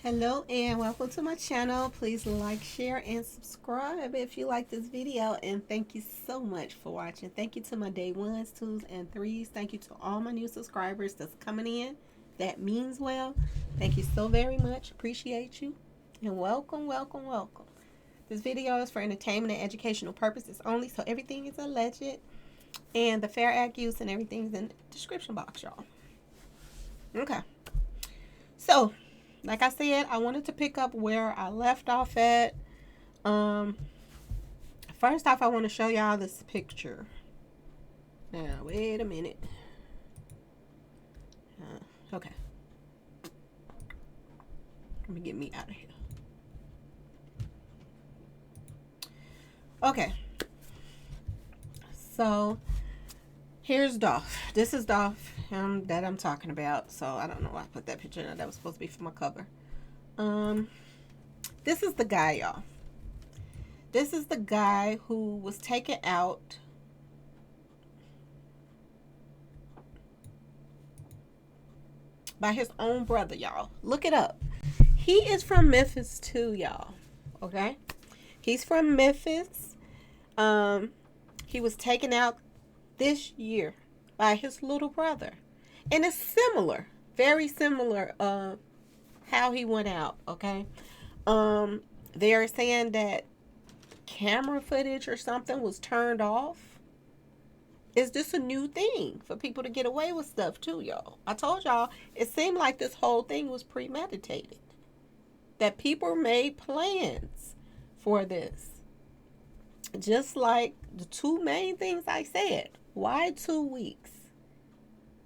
Hello and welcome to my channel. Please like, share, and subscribe if you like this video. And thank you so much for watching. Thank you to my day ones, twos, and threes. Thank you to all my new subscribers that's coming in. That means well. Thank you so very much. Appreciate you. And welcome, welcome, welcome. This video is for entertainment and educational purposes only, so everything is alleged. And the Fair Act use and everything's in the description box, y'all. Okay. So, like I said, I wanted to pick up where I left off at. First off, I want to show y'all this picture. Now, wait a minute. Okay. Let me get me out of here. Okay. So, here's Dolph. This is Dolph that I'm talking about. So, I don't know why I put that picture in. That was supposed to be for my cover. This is the guy, y'all. This is the guy who was taken out by his own brother, y'all. Look it up. He is from Memphis too, y'all. Okay? He's from Memphis. He was taken out this year by his little brother. And it's similar. Very similar how he went out, okay? They're saying that camera footage or something was turned off. Is this a new thing for people to get away with stuff too, y'all? I told y'all, it seemed like this whole thing was premeditated. That people made plans for this. Just like the two main things I said. Why 2 weeks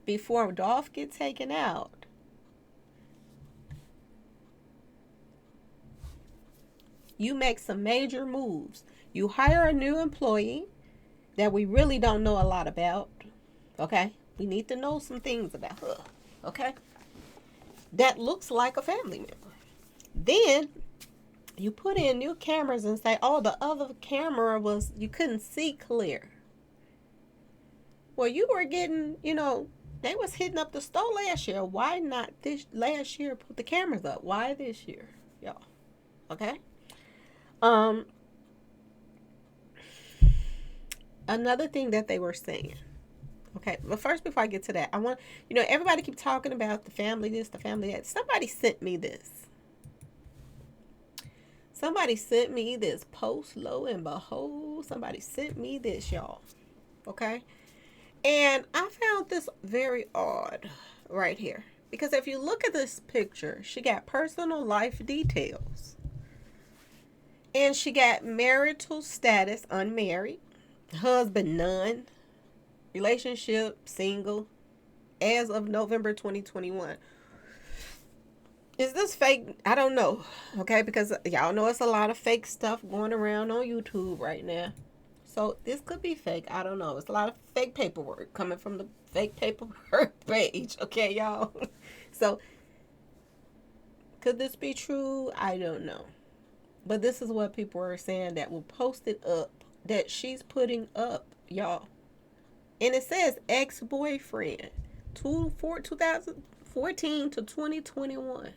before Dolph gets taken out? You make some major moves. You hire a new employee that we really don't know a lot about. Okay? We need to know some things about her. Okay? That looks like a family member. Then you put in new cameras and say, oh, the other camera was, you couldn't see clear. Well, you were getting, they was hitting up the store last year. Why not this last year put the cameras up? Why this year, y'all? Okay? Another thing that they were saying. Okay, but first, before I get to that, I want, everybody keep talking about the family this, the family that. Somebody sent me this. Somebody sent me this post, lo and behold, somebody sent me this, y'all. Okay? And I found this very odd right here. Because if you look at this picture, she got personal life details. And she got marital status, unmarried. Husband, none. Relationship, single. As of November 2021. Is this fake? I don't know. Okay, because y'all know it's a lot of fake stuff going around on YouTube right now. So this could be fake. I don't know. It's a lot of fake paperwork coming from the fake paperwork page. Okay, y'all. So could this be true? I don't know. But this is what people are saying that will post it up. That she's putting up, y'all. And it says ex-boyfriend. 2014 to 2021.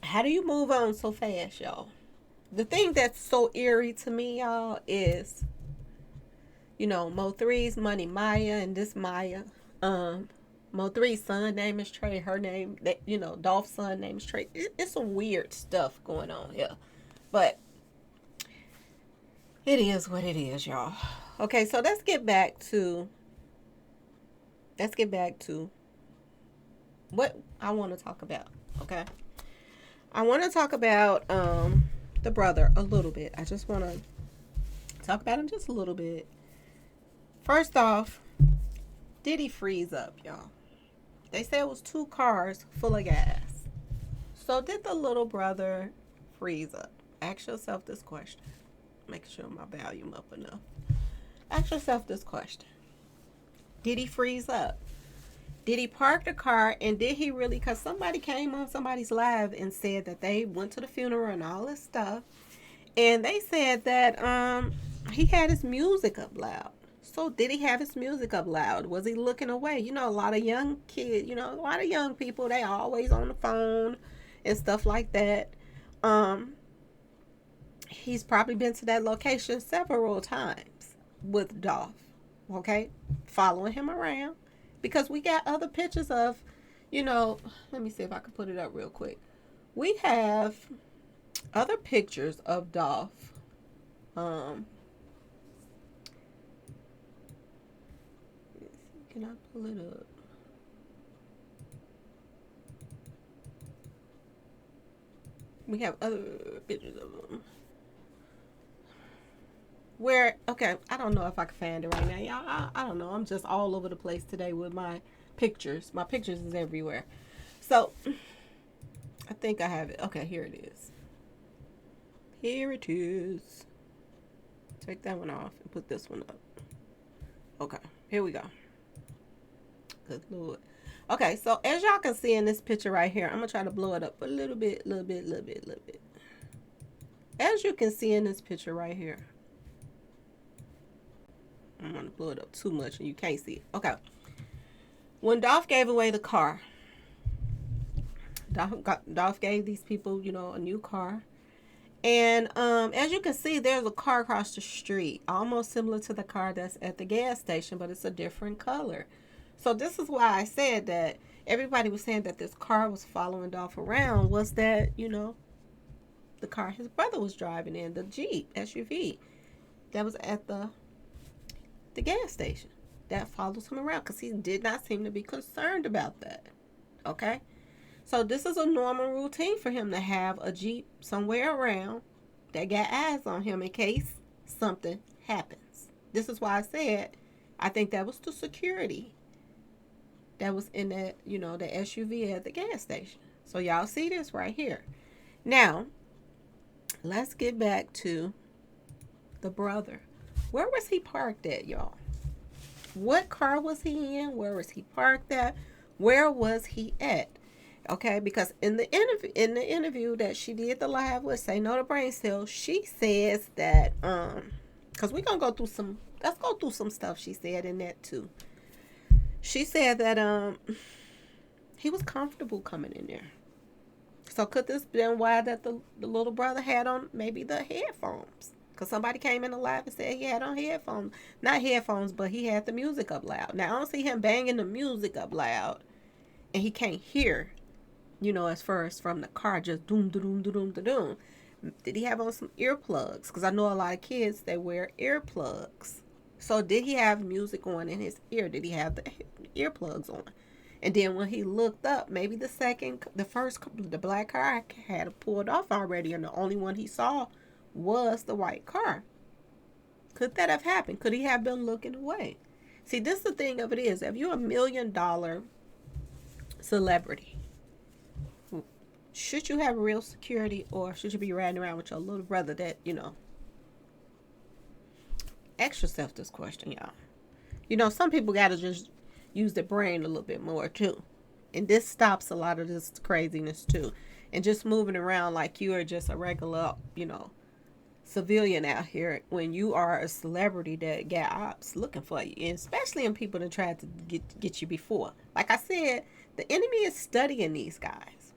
How do you move on so fast, y'all? The thing that's so eerie to me, y'all, is, Mo3's Money Maya and this Maya. Mo3's son name is Trey. Her name, Dolph's son name is Trey. It's some weird stuff going on here. But it is what it is, y'all. Okay, so let's get back to what I want to talk about, okay? I want to talk about the brother a little bit. I just want to talk about him just a little bit. First off, did he freeze up, y'all? They say it was 2 cars full of gas. So did the little brother freeze up? Ask yourself this question. Make sure my volume up enough. Ask yourself this question. Did he freeze up? Did he park the car, and did he really, because somebody came on somebody's live and said that they went to the funeral and all this stuff, and they said that he had his music up loud. So did he have his music up loud? Was he looking away? A lot of young kids, a lot of young people, they always on the phone. and stuff like that. Um, he's probably been to that location several times with Dolph. Okay, following him around because we got other pictures of, you know. Let me see if I can put it up real quick. We have other pictures of Dolph. Um, can I pull it up? We have other pictures of him. Where, okay, I don't know if I can find it right now. Y'all, I don't know. I'm just all over the place today with my pictures. My pictures is everywhere. So, I think I have it. Okay, here it is. Here it is. Take that one off and put this one up. Okay, here we go. Good Lord. Okay, so as y'all can see in this picture right here, I'm going to try to blow it up a little bit. As you can see in this picture right here. I'm going to blow it up too much and you can't see it. Okay. When Dolph gave away the car, Dolph gave these people, you know, a new car. And as you can see, there's a car across the street, almost similar to the car that's at the gas station, but it's a different color. So this is why I said that everybody was saying that this car was following Dolph around, was that, you know, the car his brother was driving in, the Jeep SUV that was at the gas station, that follows him around because he did not seem to be concerned about that. Okay? So this is a normal routine for him to have a Jeep somewhere around that got eyes on him in case something happens. This is why I said I think that was the security that was in that, you know, the SUV at the gas station. So y'all see this right here. Now, let's get back to the brother. Where was he parked at, y'all? What car was he in? Where was he parked at? Where was he at? Okay, because in the interview that she did the live with Say No to Brain Cells, she says that because we're gonna go through some, let's go through some stuff she said in that too. She said that he was comfortable coming in there. So could this been why that the little brother had on maybe the headphones? Because somebody came in the live and said he had on headphones. Not headphones, but he had the music up loud. Now, I don't see him banging the music up loud. And he can't hear, you know, as far as from the car, just doom, doom, doom, doom, doom. Did he have on some earplugs? Because I know a lot of kids, they wear earplugs. So did he have music on in his ear? Did he have the earplugs on? And then when he looked up, maybe the black car had pulled off already, and the only one he saw was the white car. Could that have happened? Could he have been looking away? See, this is the thing of it is, if you're $1 million celebrity, should you have real security, or should you be riding around with your little brother that, you know? Ask yourself this question, y'all. You know, some people got to just use their brain a little bit more, too. And this stops a lot of this craziness, too. And just moving around like you are just a regular, you know, civilian out here when you are a celebrity that got ops looking for you. And especially in people that tried to get you before. Like I said, the enemy is studying these guys.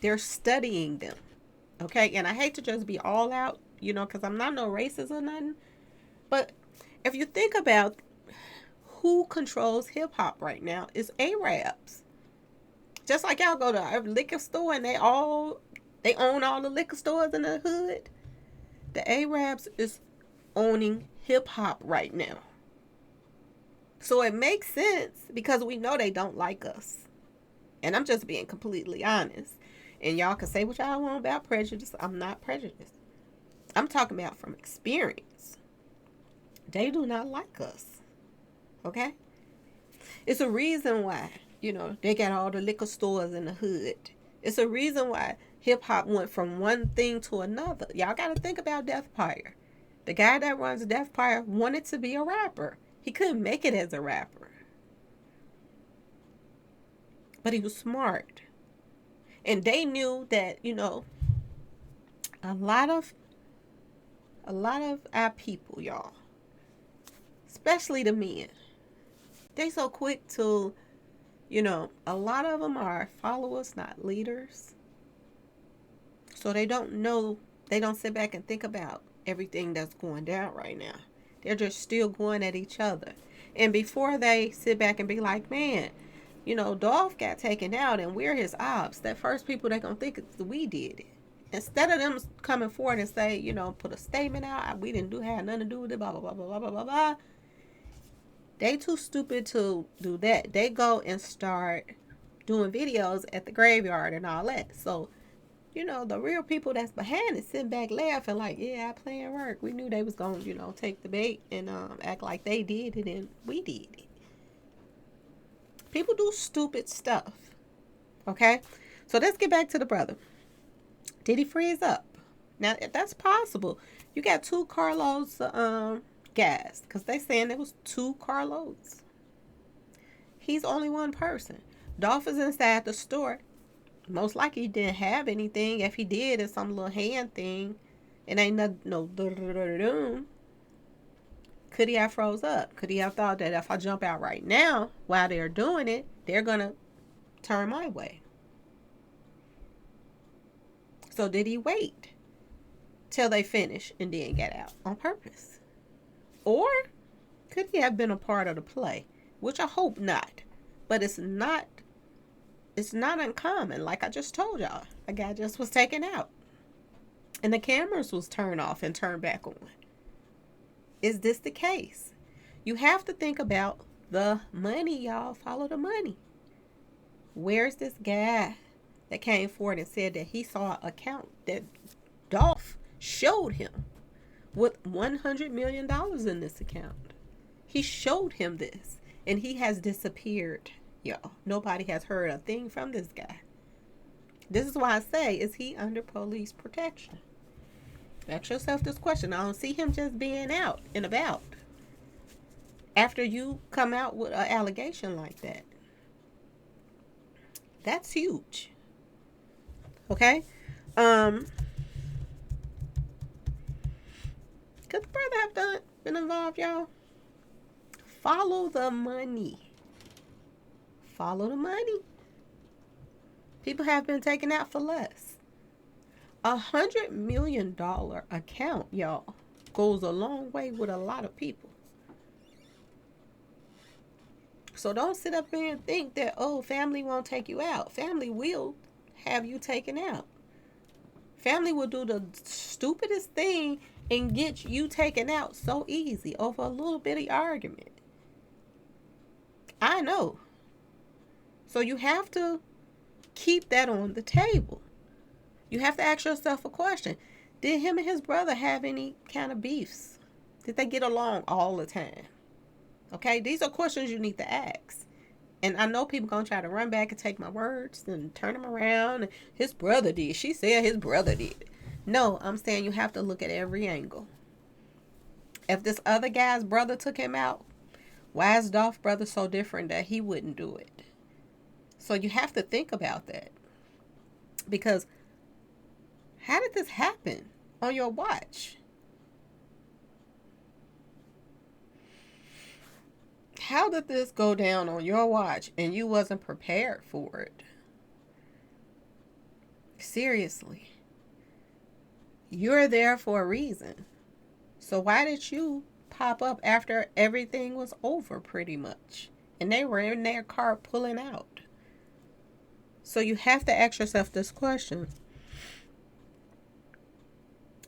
They're studying them. Okay? And I hate to just be all out, you know, because I'm not no racist or nothing. But if you think about who controls hip-hop right now, is Arabs. Just like y'all go to a liquor store and they own all the liquor stores in the hood. The Arabs is owning hip-hop right now. So it makes sense because we know they don't like us. And I'm just being completely honest. And y'all can say what y'all want about prejudice. I'm not prejudiced. I'm talking about from experience. They do not like us. Okay? It's a reason why, you know, they got all the liquor stores in the hood. It's a reason why hip-hop went from one thing to another. Y'all got to think about Death Pyre. The guy that runs Death Pyre wanted to be a rapper. He couldn't make it as a rapper. But he was smart. And they knew that, you know, a lot of our people, y'all, especially the men, they so quick to A lot of them are followers, not leaders. So they don't know, they don't sit back and think about everything that's going down right now. They're just still going at each other. And before they sit back and be like, man, Dolph got taken out and we're his ops, that first people they're going to think is we did it. Instead of them coming forward and say, put a statement out, we didn't have nothing to do with it, blah, blah, blah, blah, blah, blah, blah. They too stupid to do that. They go and start doing videos at the graveyard and all that. So, the real people that's behind it sitting back laughing like, yeah, I plan work. We knew they was going to, take the bait and act like they did it and we did it. People do stupid stuff. Okay? So let's get back to the brother. Did he freeze up? Now, that's possible. You got 2 carloads of gas because they saying there was 2 carloads. He's only one person. Dolph is inside the store. Most likely he didn't have anything. If he did, it's some little hand thing. It ain't no. Could he have froze up? Could he have thought that if I jump out right now while they're doing it, they're going to turn my way? So did he wait till they finish and then get out on purpose? Or could he have been a part of the play? Which I hope not. But it's not uncommon. Like I just told y'all, a guy just was taken out. And the cameras was turned off and turned back on. Is this the case? You have to think about the money, y'all. Follow the money. Where's this guy that came forward and said that he saw an account that Dolph showed him with $100 million in this account? He showed him this, and he has disappeared, y'all. Nobody has heard a thing from this guy. This is why I say, is he under police protection? Ask yourself this question. I don't see him just being out and about after you come out with an allegation like that. That's huge. Okay? Could the brother have been involved, y'all? Follow the money. Follow the money. People have been taken out for less. $100 million account, y'all, goes a long way with a lot of people. So don't sit up there and think that, oh, family won't take you out. Family will have you taken out. Family will do the stupidest thing and get you taken out so easy over a little bitty argument. I know. So you have to keep that on the table. You have to ask yourself a question. Did him and his brother have any kind of beefs? Did they get along all the time? Okay, these are questions you need to ask. And I know people going to try to run back and take my words and turn them around. His brother did. She said his brother did. No, I'm saying you have to look at every angle. If this other guy's brother took him out, why is Dolph's brother so different that he wouldn't do it? So you have to think about that. Because how did this happen on your watch? How did this go down on your watch and you wasn't prepared for it? Seriously. You're there for a reason. So why did you pop up after everything was over pretty much? And they were in their car pulling out. So you have to ask yourself this question.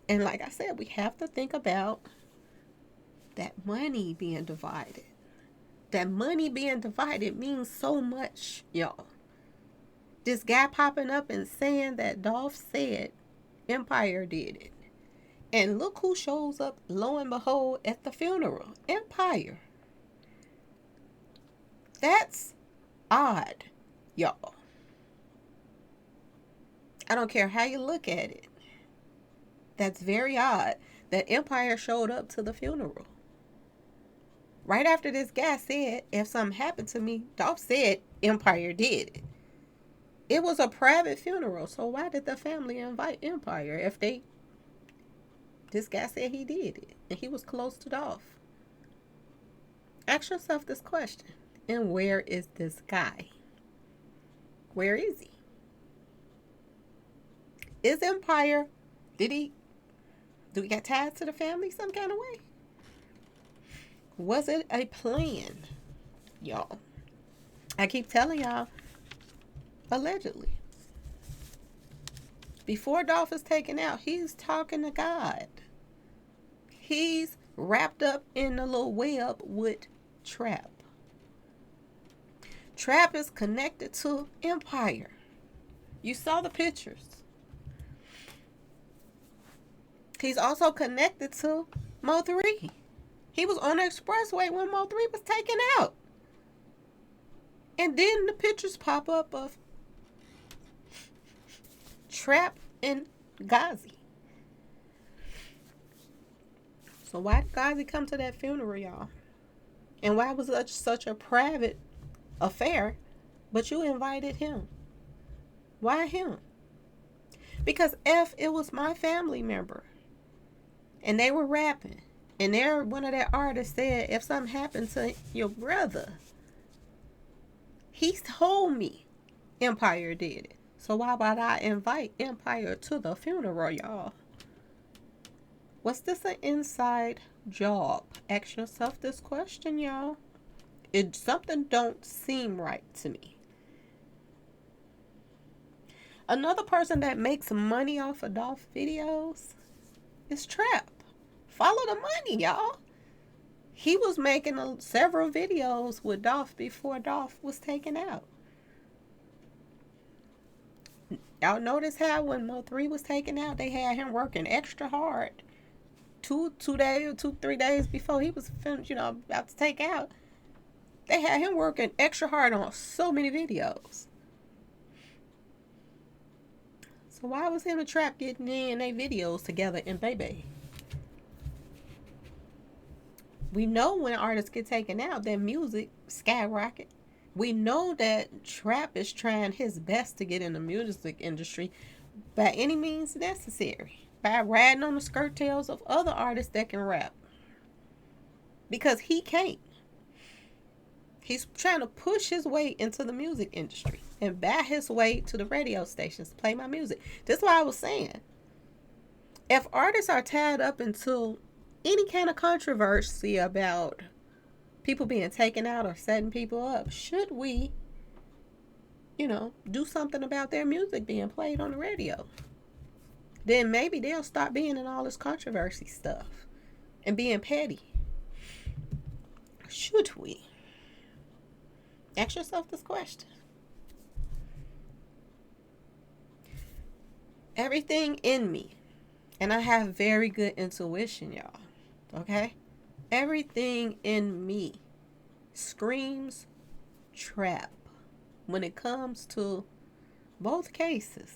And like I said, we have to think about that money being divided. That money being divided means so much, y'all. This guy popping up and saying that Dolph said Empire did it. And look who shows up, lo and behold, at the funeral. Empire. That's odd, y'all. I don't care how you look at it. That's very odd that Empire showed up to the funeral. Right after this guy said, if something happened to me, Dolph said Empire did it. It was a private funeral, so why did the family invite Empire if this guy said he did it and he was close to Dolph? Ask yourself this question. And where is this guy? Where is he? Is Empire, do he get tied to the family some kind of way? Was it a plan, y'all? I keep telling y'all, allegedly. Before Dolph is taken out, he's talking to God. He's wrapped up in a little web with Trap. Trap is connected to Empire. You saw the pictures. He's also connected to Mo 3. He was on the expressway when Mo 3 was taken out. And then the pictures pop up of Trap and Ghazi. So why did Ghazi come to that funeral, y'all? And why was it such a private affair, but you invited him? Why him? Because if it was my family member and they were rapping, and one of their artists said, if something happened to your brother, he told me Empire did it. So why would I invite Empire to the funeral, y'all? Was this an inside job? Ask yourself this question, y'all. Something don't seem right to me. Another person that makes money off of Dolph videos is Trap. Follow the money, y'all. He was making several videos with Dolph before Dolph was taken out. Y'all notice how when Mo 3 was taken out, they had him working extra hard. 3 days before he was finished, about to take out. They had him working extra hard on so many videos. So why was him and Trap getting in their videos together in Baby? We know when artists get taken out, their music skyrocket. We know that Trap is trying his best to get in the music industry by any means necessary. By riding on the skirt tails of other artists that can rap. Because he can't. He's trying to push his way into the music industry and buy his way to the radio stations, play my music. That's why I was saying, if artists are tied up into any kind of controversy about people being taken out or setting people up, should we, do something about their music being played on the radio? Then maybe they'll stop being in all this controversy stuff and being petty. Should we? Ask yourself this question. Everything in me, and I have very good intuition, y'all. Okay? Everything in me screams Trap when it comes to both cases.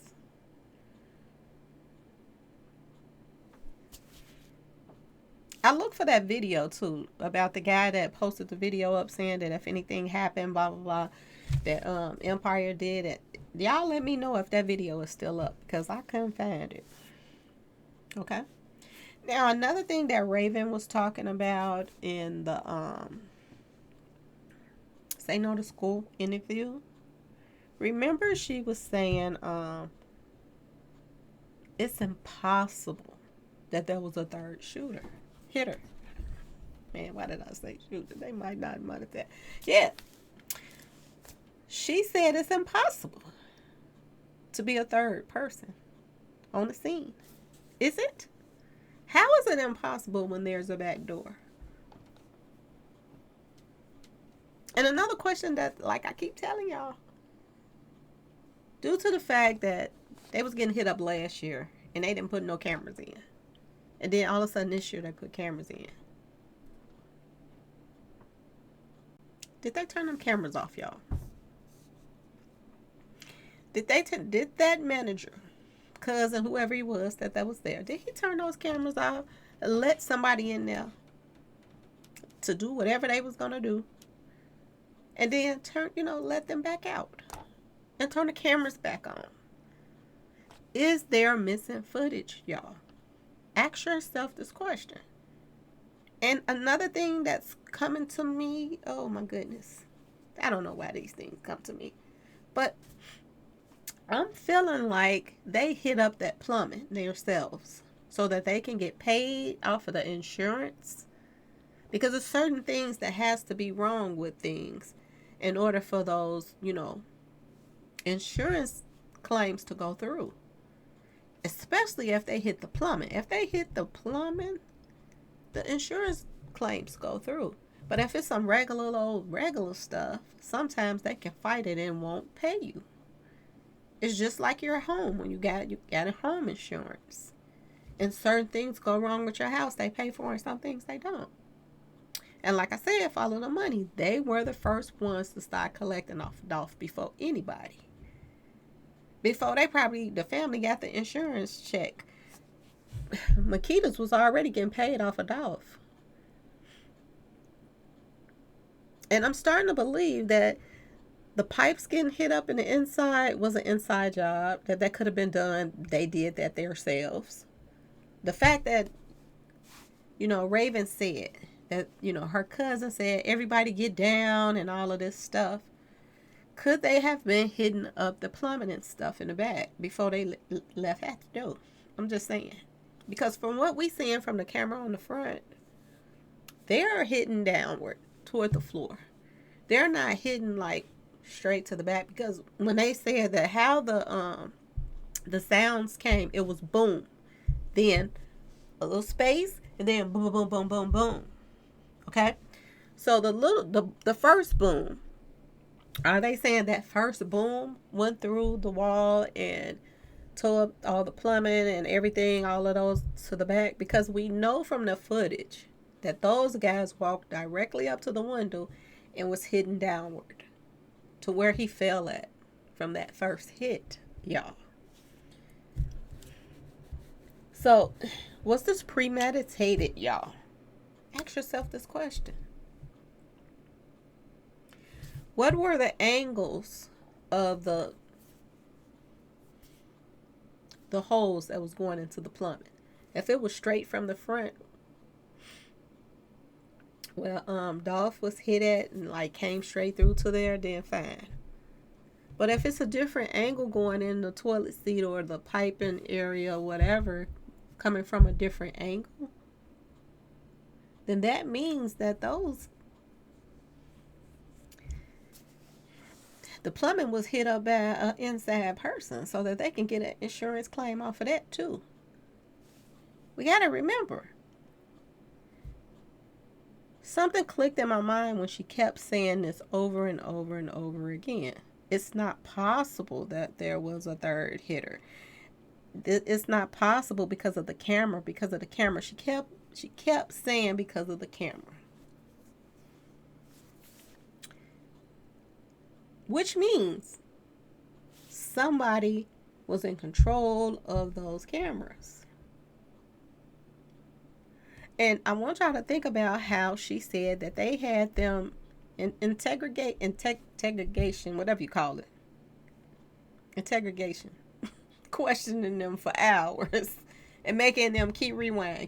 I look for that video too about the guy that posted the video up saying that if anything happened, blah blah blah, that Empire did it. Y'all let me know if that video is still up because I couldn't find it. Okay. Now another thing that Raven was talking about in the Say No to School interview. Remember she was saying it's impossible that there was a third hitter. Man, why did I say shooter? They might not monitor that. Yeah. She said it's impossible to be a third person on the scene. Is it? How is it impossible when there's a back door? And another question that, like I keep telling y'all, due to the fact that they was getting hit up last year and they didn't put no cameras in. And then all of a sudden this year they put cameras in. Did they turn them cameras off, y'all? Did that manager, cousin, whoever he was that was there, did he turn those cameras off and let somebody in there to do whatever they was gonna do, and then let them back out and turn the cameras back on? Is there missing footage, y'all? Ask yourself this question. And another thing that's coming to me, oh my goodness, I don't know why these things come to me, but I'm feeling like they hit up that plumbing themselves so that they can get paid off of the insurance, because there's certain things that has to be wrong with things in order for those, insurance claims to go through, especially if they hit the plumbing. If they hit the plumbing, the insurance claims go through. But if it's some regular stuff, sometimes they can fight it and won't pay you. It's just like your home when you got a home insurance. And certain things go wrong with your house, they pay for it, and some things they don't. And like I said, follow the money. They were the first ones to start collecting off Dolph before anybody. Before the family got the insurance check, Makita's was already getting paid off of Dolph. And I'm starting to believe that the pipes getting hit up in the inside was an inside job, that could have been done. They did that themselves. The fact that, Raven said that, her cousin said, everybody get down and all of this stuff. Could they have been hitting up the plumbing and stuff in the back before they left at the door? I'm just saying. Because from what we seeing from the camera on the front, they're hitting downward toward the floor. They're not hitting like straight to the back, because when they said that how the sounds came, it was boom, then a little space, and then boom, boom, boom, boom, boom. Okay, so the first boom, are they saying that first boom went through the wall and tore up all the plumbing and everything, all of those to the back? Because we know from the footage that those guys walked directly up to the window and was hitting downward to where he fell at from that first hit, y'all. So, was this premeditated, y'all? Ask yourself this question. What were the angles of the holes that was going into the plumbing? If it was straight from the front, well, Dolph was hit at and like came straight through to there, then fine. But if it's a different angle going in the toilet seat or the piping area or whatever, coming from a different angle, then that means that the plumbing was hit up by an inside person so that they can get an insurance claim off of that too. We got to remember. Something clicked in my mind when she kept saying this over and over and over again. It's not possible that there was a third hitter. It's not possible because of the camera. Because of the camera. She kept saying because of the camera. Which means somebody was in control of those cameras. And I want y'all to think about how she said that they had them integration, whatever you call it. Integration. Questioning them for hours and making them keep rewind.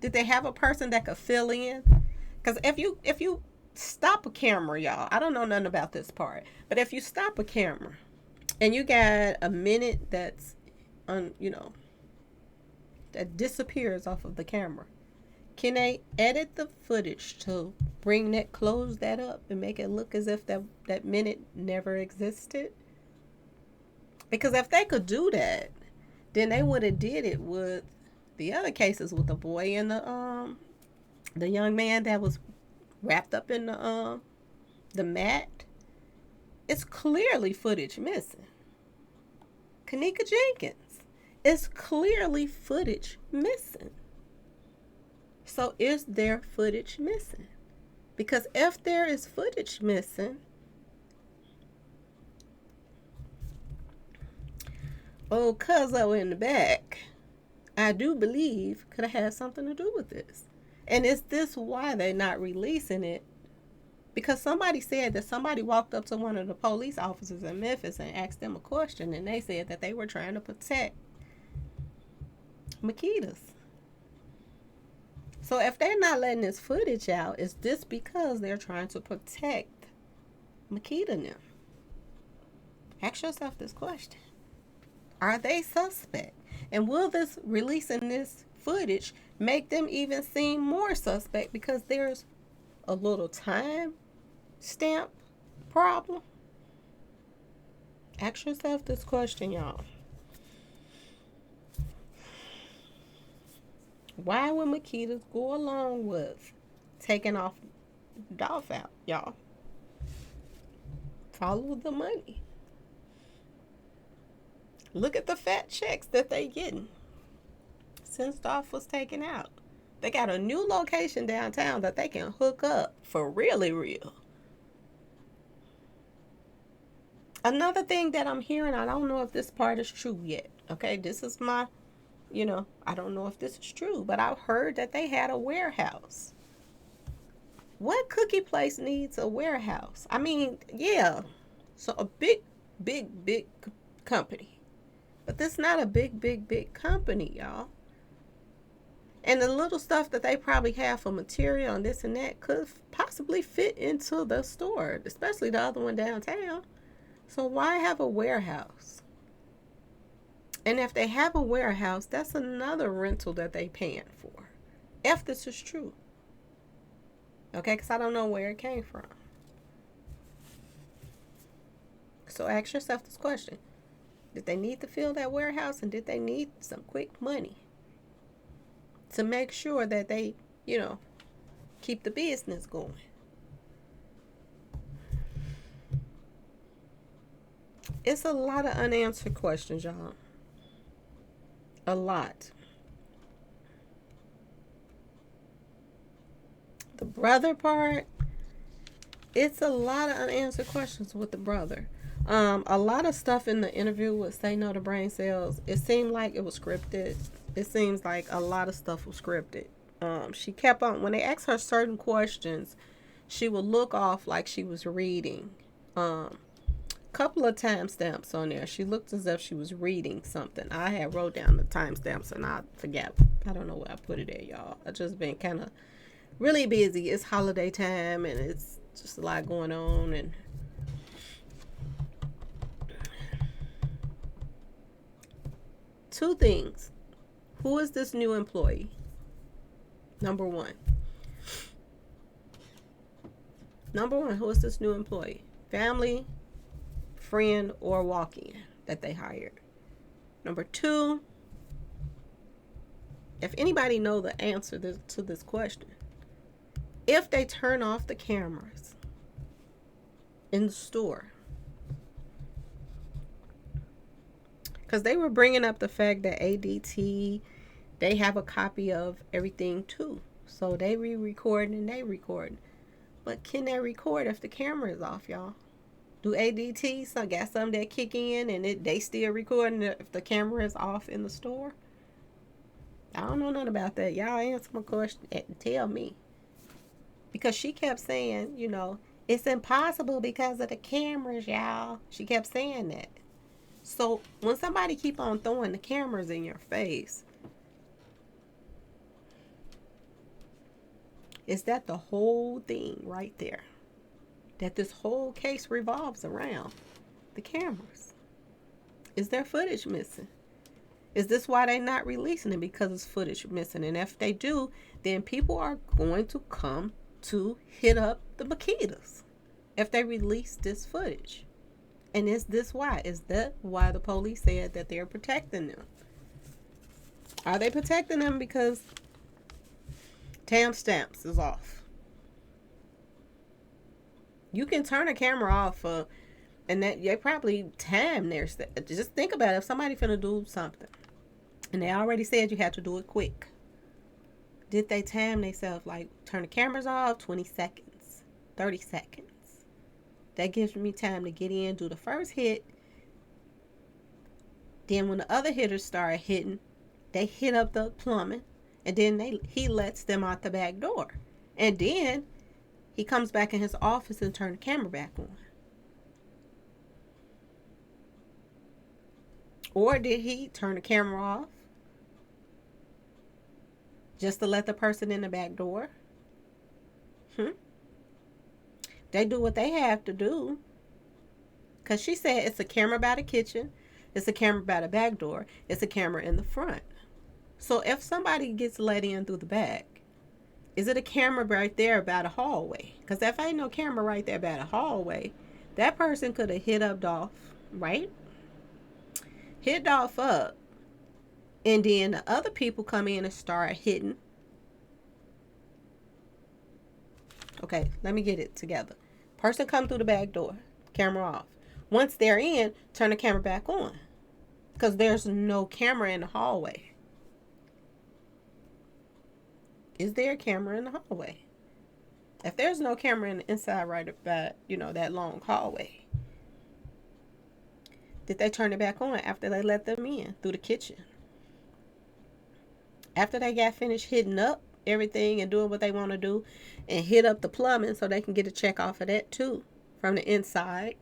Did they have a person that could fill in? Because if you stop a camera, y'all, I don't know nothing about this part, but if you stop a camera and you got a minute that's that disappears off of the camera, can they edit the footage to close that up and make it look as if that minute never existed? Because if they could do that, then they would have did it with the other cases with the boy and the young man that was wrapped up in the mat. It's clearly footage missing. Kanika Jenkins, it's clearly footage missing. So is there footage missing? Because if there is footage missing, old Cuzzo in the back, I do believe could have had something to do with this. And is this why they're not releasing it? Because somebody said that somebody walked up to one of the police officers in Memphis and asked them a question, and they said that they were trying to protect Makita's. So if they're not letting this footage out, is this because they're trying to protect Makita now? Ask yourself this question. Are they suspect? And will this releasing this footage make them even seem more suspect because there's a little time stamp problem? Ask yourself this question, y'all. Why would Makita go along with taking off Dolph out, y'all? Follow the money. Look at the fat checks that they getting since Dolph was taken out. They got a new location downtown that they can hook up for really real. Another thing that I'm hearing, I don't know if this part is true yet. Okay, this is my, I don't know if this is true, but I've heard that they had a warehouse. What cookie place needs a warehouse? I mean, yeah, so a big company. But this is not a big company, y'all. And the little stuff that they probably have for material and this and that could possibly fit into the store, especially the other one downtown. So why have a warehouse? And if they have a warehouse, that's another rental that they paying for. If this is true. Okay, because I don't know where it came from. So ask yourself this question. Did they need to fill that warehouse, and did they need some quick money to make sure that they, keep the business going? It's a lot of unanswered questions, y'all. A lot. The brother part, it's a lot of unanswered questions with the brother. A lot of stuff in the interview with Say No to Brain Cells, it seemed like it was scripted. It seems like a lot of stuff was scripted. She kept on, when they asked her certain questions, she would look off like she was reading. Couple of timestamps on there. She looked as if she was reading something. I had wrote down the timestamps and I forgot. I don't know where I put it at, y'all. I just been kind of really busy. It's holiday time and it's just a lot going on. And two things. Who is this new employee? Number one, who is this new employee? Family, friend, or walk-in that they hired? Number two, if anybody know the answer to this question, if they turn off the cameras in the store, because they were bringing up the fact that ADT, they have a copy of everything too, so they re-recording and they recording. But can they record if the camera is off, y'all? Do ADT got some that kick in and they still recording if the camera is off in the store? I don't know nothing about that. Y'all answer my question and tell me. Because she kept saying, it's impossible because of the cameras, y'all. She kept saying that. So when somebody keep on throwing the cameras in your face, is that the whole thing right there? That this whole case revolves around the cameras? Is there footage missing? Is this why they're not releasing it? Because it's footage missing. And if they do, then people are going to come to hit up the Makitas if they release this footage. And is this why? Is that why the police said that they're protecting them? Are they protecting them because timestamps is off? You can turn a camera off and that they probably time their just think about it. If somebody finna do something and they already said you have to do it quick, did they time themselves, like turn the cameras off 20 seconds, 30 seconds? That gives me time to get in, do the first hit. Then when the other hitters start hitting, they hit up the plumbing, and then he lets them out the back door. And then he comes back in his office and turns the camera back on. Or did he turn the camera off just to let the person in the back door? They do what they have to do. Because she said it's a camera by the kitchen, it's a camera by the back door, it's a camera in the front. So if somebody gets let in through the back, is it a camera right there by the hallway? Because if ain't no camera right there by the hallway, that person could have hit up Dolph, right? Hit Dolph up. And then the other people come in and start hitting. Okay, let me get it together. Person come through the back door, camera off. Once they're in, turn the camera back on. Because there's no camera in the hallway. Is there a camera in the hallway? If there's no camera in the inside right about, that long hallway, did they turn it back on after they let them in through the kitchen? After they got finished hitting up everything and doing what they want to do and hit up the plumbing so they can get a check off of that too from the inside,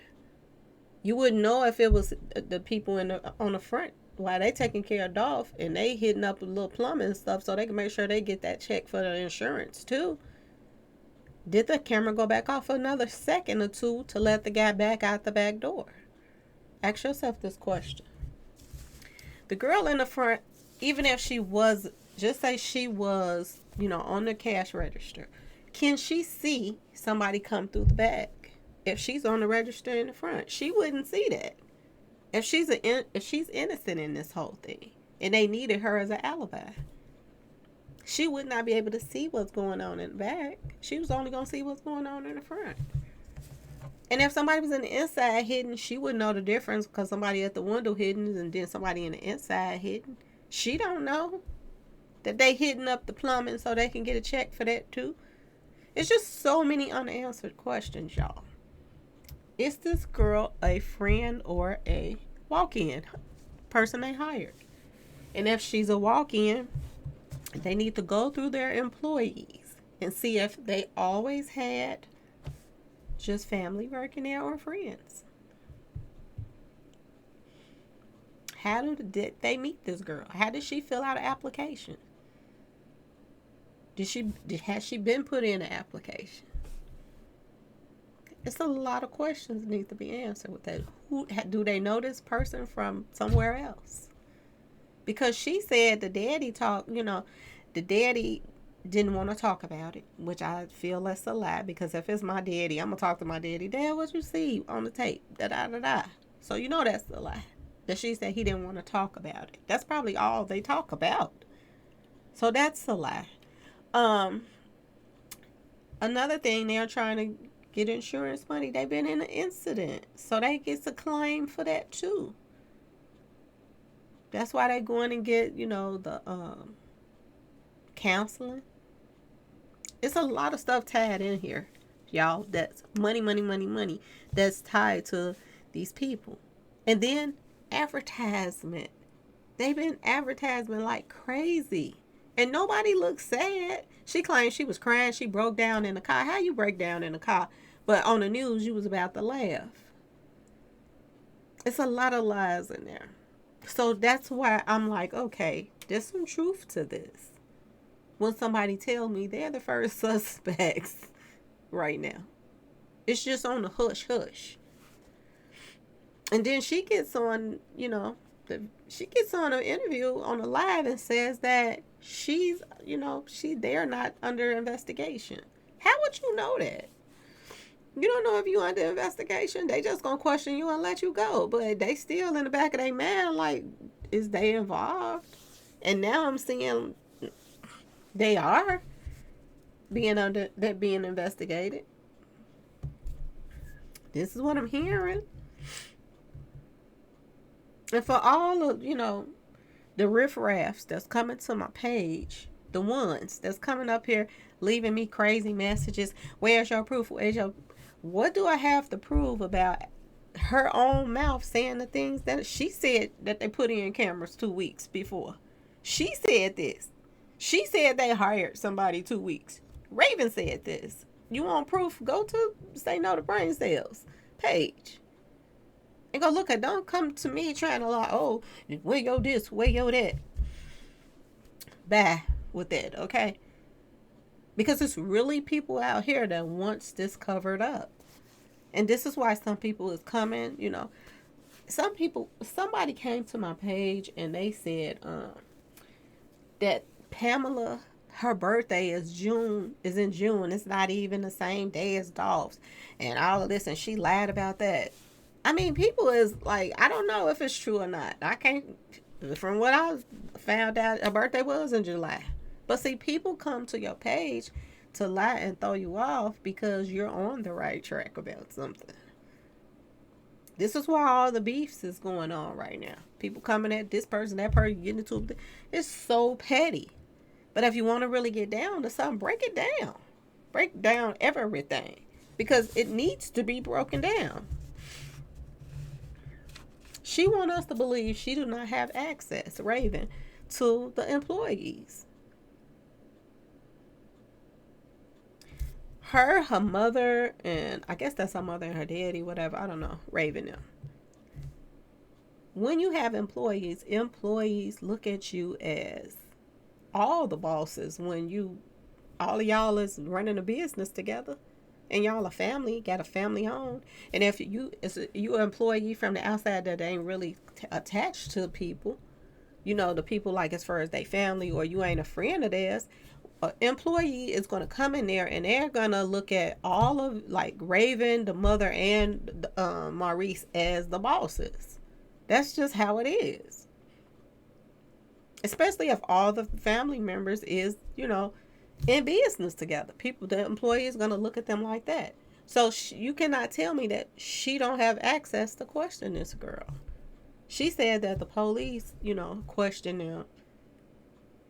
you wouldn't know if it was the people on the front while they taking care of Dolph and they hitting up a little plumbing and stuff so they can make sure they get that check for the insurance too. Did the camera go back off for another second or two to let the guy back out the back door? Ask yourself this question. The girl in the front, even if she was, just say she was, on the cash register, can she see somebody come through the back? If she's on the register in the front, she wouldn't see that. If she's innocent in this whole thing and they needed her as an alibi, she would not be able to see what's going on in the back. She was only going to see what's going on in the front. And if somebody was in the inside hidden, she would know the difference because somebody at the window hidden and then somebody in the inside hidden. She don't know that they hitting up the plumbing so they can get a check for that too. It's just so many unanswered questions, y'all. Is this girl a friend or a walk-in person they hired? And if she's a walk-in, they need to go through their employees and see if they always had just family working there or friends. How did they meet this girl? How did she fill out an application? Has she been put in an application? It's a lot of questions that need to be answered with that. Do they know this person from somewhere else? Because she said the daddy the daddy didn't want to talk about it, which I feel that's a lie, because if it's my daddy, I'm going to talk to my daddy. Dad, what you see on the tape? Da-da-da-da. So that's a lie. That she said he didn't want to talk about it. That's probably all they talk about. So that's a lie. Another thing, they're trying to get insurance money. They've been in an incident, so they get a claim for that too. That's why they going and get, the counseling. It's a lot of stuff tied in here, y'all. That's money that's tied to these people. And then advertisement. They've been advertising like crazy. And nobody looks sad. She claimed she was crying. She broke down in the car. How you break down in the car? But on the news, you was about to laugh. It's a lot of lies in there. So that's why I'm like, okay, there's some truth to this. When somebody tell me they're the first suspects right now. It's just on the hush hush. And then she gets on, she gets on an interview on a live and says that they're not under investigation. How would you know that? You don't know if you under investigation. They just gonna question you and let you go. But they still in the back of their mind, like, is they involved? And now I'm seeing they are being investigated. This is what I'm hearing. And for all of, the riffraffs that's coming to my page, the ones that's coming up here leaving me crazy messages, where's your proof? What do I have to prove about her own mouth saying the things that she said that they put in cameras 2 weeks before? She said this. She said they hired somebody 2 weeks. Raven said this. You want proof? Go to Say No to Brain Cells page. And go look at, don't come to me trying to lie, oh, where yo this, where yo that. Bye with that, okay? Because it's really people out here that wants this covered up. And this is why some people is coming, you know. Somebody came to my page and they said that Pamela, her birthday is in June. It's not even the same day as Dolph's, and all of this, and she lied about that. I mean, people is like, I don't know if it's true or not. I can't, from what I found out, her birthday was in July. But see, people come to your page to lie and throw you off because you're on the right track about something. This is why all the beefs is going on right now. People coming at this person, that person, getting into it. It's so petty. But if you want to really get down to something, break it down. Break down everything. Because it needs to be broken down. She wants us to believe she do not have access, Raven, to the employees. Her mother, and I guess that's her mother and her daddy, whatever. I don't know. Raven them. When you have employees look at you as all the bosses when all of y'all is running a business together and y'all a family, got a family home. And if you an employee from the outside that ain't really attached to people, you know, the people like as far as they family, or you ain't a friend of theirs, an employee is going to come in there and they're going to look at all of like Raven, the mother, and Maurice as the bosses. That's just how it is. Especially if all the family members is, you know, in business together. The employee is going to look at them like that. So you cannot tell me that she don't have access to question this girl. She said that the police, you know, questioned them.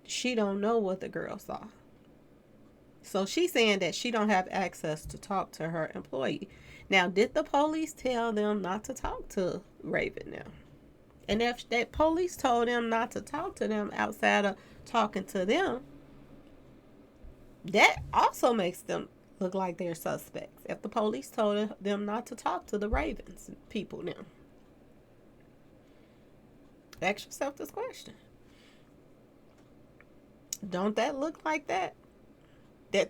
She don't know what the girl saw. So she's saying that she don't have access to talk to her employee. Now, did the police tell them not to talk to Raven now? And if that police told them not to talk to them outside of talking to them, that also makes them look like they're suspects. If the police told them not to talk to the Ravens people now. Ask yourself this question. Don't that look like that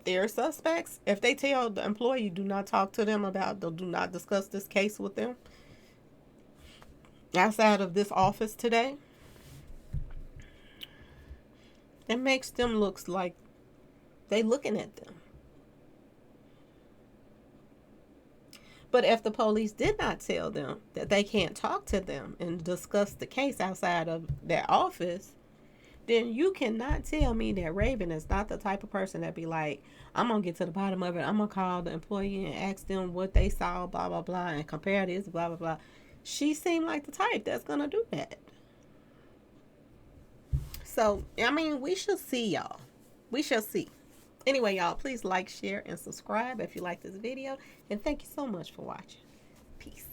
they're suspects? If they tell the employee do not talk to them do not discuss this case with them outside of this office today, it makes them look like they looking at them. But if the police did not tell them that they can't talk to them and discuss the case outside of their office, then you cannot tell me that Raven is not the type of person that be like, I'm going to get to the bottom of it. I'm going to call the employee and ask them what they saw, blah, blah, blah, and compare this, blah, blah, blah. She seemed like the type that's going to do that. So, I mean, we shall see, y'all. We shall see. Anyway, y'all, please like, share, and subscribe if you like this video. And thank you so much for watching. Peace.